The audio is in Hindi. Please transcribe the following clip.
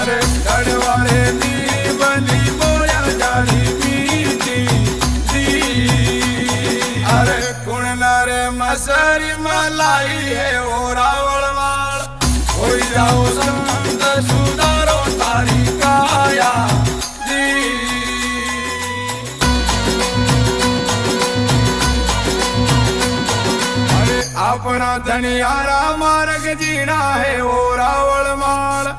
अरे गढ़वाले दी बनी बोया जारी मीठी दी। अरे कुणना रे मसरी मलाई है ओ रावण वाल हो जाओ संत सुधारो तारी काया दी। अरे अपना धनियारा मार्ग जीना है ओ रावण माल